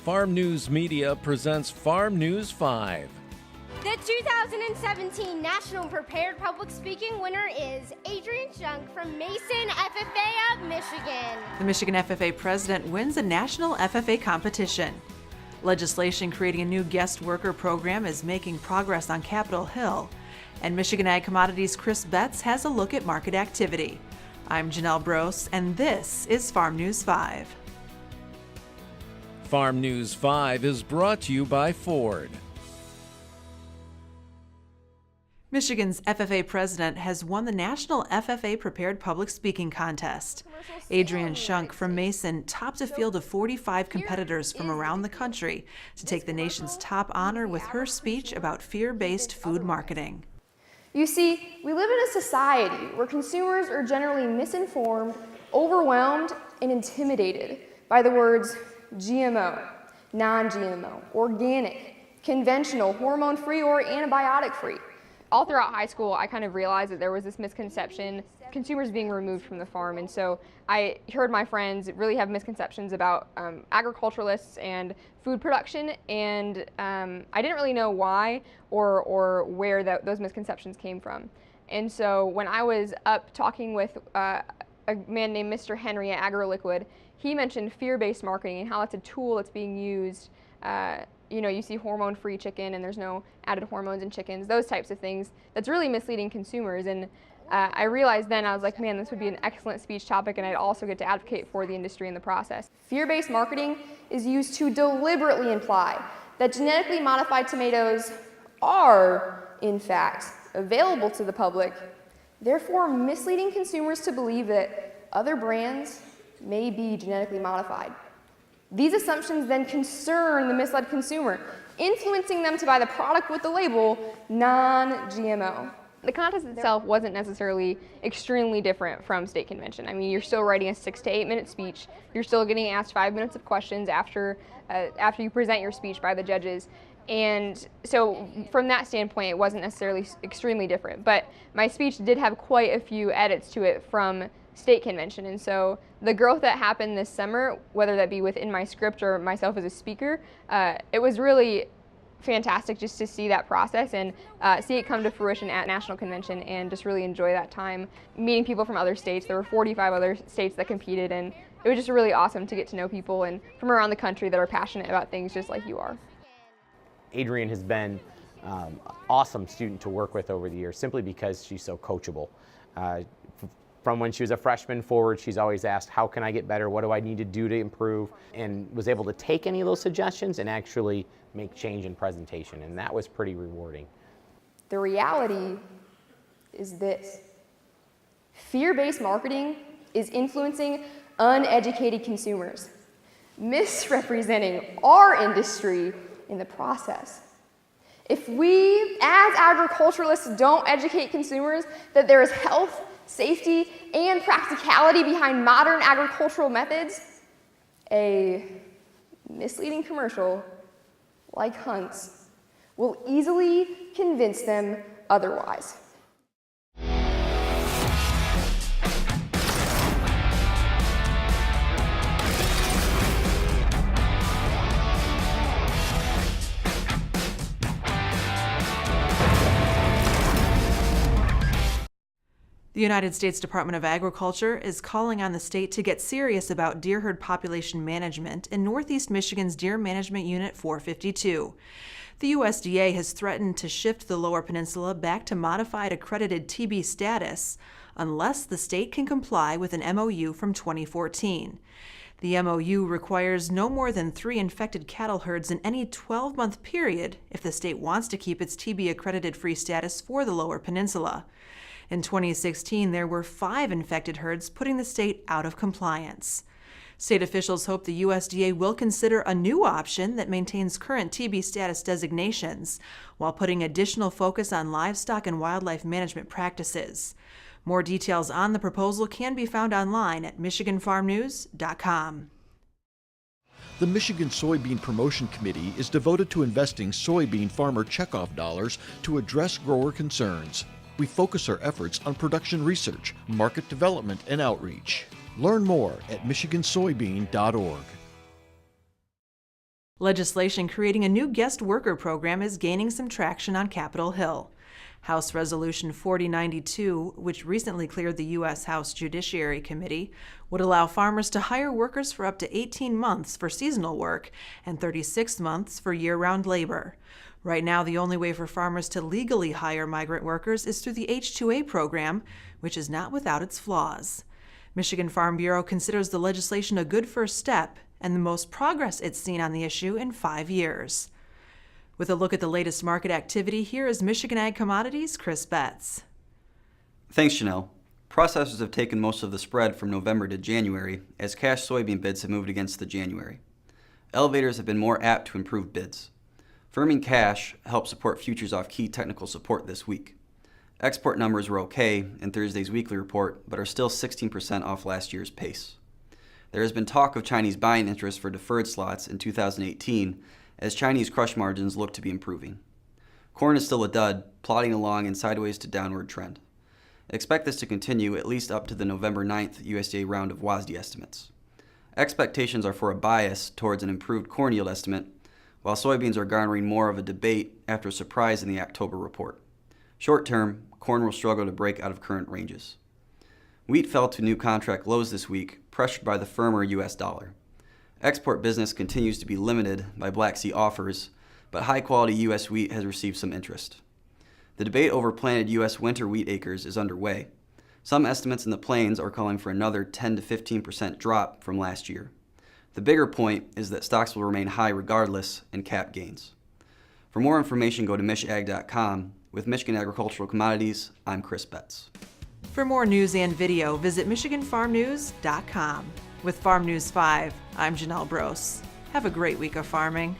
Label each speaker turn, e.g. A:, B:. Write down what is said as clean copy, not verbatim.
A: Farm News Media presents Farm News 5.
B: The 2017 National Prepared Public Speaking winner is Adrian Shunk from Michigan FFA of Michigan.
C: The Michigan FFA president wins a national FFA competition. Legislation creating a new guest worker program is making progress on Capitol Hill. And Michigan Ag Commodities' Chris Betz has a look at market activity. I'm Janelle Brose, and this is Farm News 5.
A: Farm News 5 is brought to you by Ford.
C: Michigan's FFA president has won the National FFA Prepared Public Speaking Contest. Adrian Shunk from Mason topped a field of 45 competitors from around the country to take the nation's top honor with her speech about fear-based food marketing.
D: You see, we live in a society where consumers are generally misinformed, overwhelmed, and intimidated by the words GMO, non-GMO, organic, conventional, hormone-free, or antibiotic-free. All throughout high school, I kind of realized that there was this misconception, consumers being removed from the farm, and so I heard my friends really have misconceptions about agriculturalists and food production, and I didn't really know why or where those misconceptions came from. And so when I was up talking with a man named Mr. Henry at AgroLiquid, he mentioned fear-based marketing and how it's a tool that's being used. You see hormone-free chicken and there's no added hormones in chickens, those types of things. That's really misleading consumers. And I realized then, I was like, man, this would be an excellent speech topic, and I'd also get to advocate for the industry in the process. Fear-based marketing is used to deliberately imply that genetically modified tomatoes are, in fact, available to the public, therefore misleading consumers to believe that other brands may be genetically modified. These assumptions then concern the misled consumer, influencing them to buy the product with the label non-GMO. The contest itself wasn't necessarily extremely different from state convention. I mean, you're still writing a 6 to 8 minute speech. You're still getting asked 5 minutes of questions after you present your speech by the judges. And so from that standpoint, it wasn't necessarily extremely different. But my speech did have quite a few edits to it from state convention. And so the growth that happened this summer, whether that be within my script or myself as a speaker, it was really fantastic just to see that process and see it come to fruition at national convention, and just really enjoy that time meeting people from other states. There were 45 other states that competed, and it was just really awesome to get to know people and from around the country that are passionate about things just like you are.
E: Adrian has been an awesome student to work with over the years, simply because she's so coachable. From when she was a freshman forward, she's always asked, how can I get better? What do I need to do to improve? And was able to take any of those suggestions and actually make change in presentation, and that was pretty rewarding.
D: The reality is this: fear-based marketing is influencing uneducated consumers, misrepresenting our industry in the process. If we, as agriculturalists, don't educate consumers that there is health, safety, and practicality behind modern agricultural methods, a misleading commercial like Hunt's will easily convince them otherwise.
C: The United States Department of Agriculture is calling on the state to get serious about deer herd population management in Northeast Michigan's Deer Management Unit 452. The USDA has threatened to shift the Lower Peninsula back to modified accredited TB status unless the state can comply with an MOU from 2014. The MOU requires no more than 3 infected cattle herds in any 12-month period if the state wants to keep its TB accredited free status for the Lower Peninsula. In 2016, there were 5 infected herds, putting the state out of compliance. State officials hope the USDA will consider a new option that maintains current TB status designations while putting additional focus on livestock and wildlife management practices. More details on the proposal can be found online at MichiganFarmNews.com.
F: The Michigan Soybean Promotion Committee is devoted to investing soybean farmer checkoff dollars to address grower concerns. We focus our efforts on production research, market development, and outreach. Learn more at MichiganSoybean.org.
C: Legislation creating a new guest worker program is gaining some traction on Capitol Hill. House Resolution 4092, which recently cleared the U.S. House Judiciary Committee, would allow farmers to hire workers for up to 18 months for seasonal work and 36 months for year-round labor. Right now, the only way for farmers to legally hire migrant workers is through the H-2A program, which is not without its flaws. Michigan Farm Bureau considers the legislation a good first step and the most progress it's seen on the issue in 5 years. With a look at the latest market activity, here is Michigan Ag Commodities' Chris Betz.
G: Thanks, Janelle. Processors have taken most of the spread from November to January as cash soybean bids have moved against the January. Elevators have been more apt to improve bids. Firming cash helped support futures off key technical support this week. Export numbers were okay in Thursday's weekly report, but are still 16% off last year's pace. There has been talk of Chinese buying interest for deferred slots in 2018 as Chinese crush margins look to be improving. Corn is still a dud, plodding along in sideways to downward trend. Expect this to continue at least up to the November 9th USDA round of WASDE estimates. Expectations are for a bias towards an improved corn yield estimate, while soybeans are garnering more of a debate after a surprise in the October report. Short term, corn will struggle to break out of current ranges. Wheat fell to new contract lows this week, pressured by the firmer U.S. dollar. Export business continues to be limited by Black Sea offers, but high-quality U.S. wheat has received some interest. The debate over planted U.S. winter wheat acres is underway. Some estimates in the plains are calling for another 10 to 15% drop from last year. The bigger point is that stocks will remain high regardless and cap gains. For more information, go to michag.com. With Michigan Agricultural Commodities, I'm Chris Betz.
C: For more news and video, visit MichiganFarmNews.com. With Farm News 5, I'm Janelle Brose. Have a great week of farming.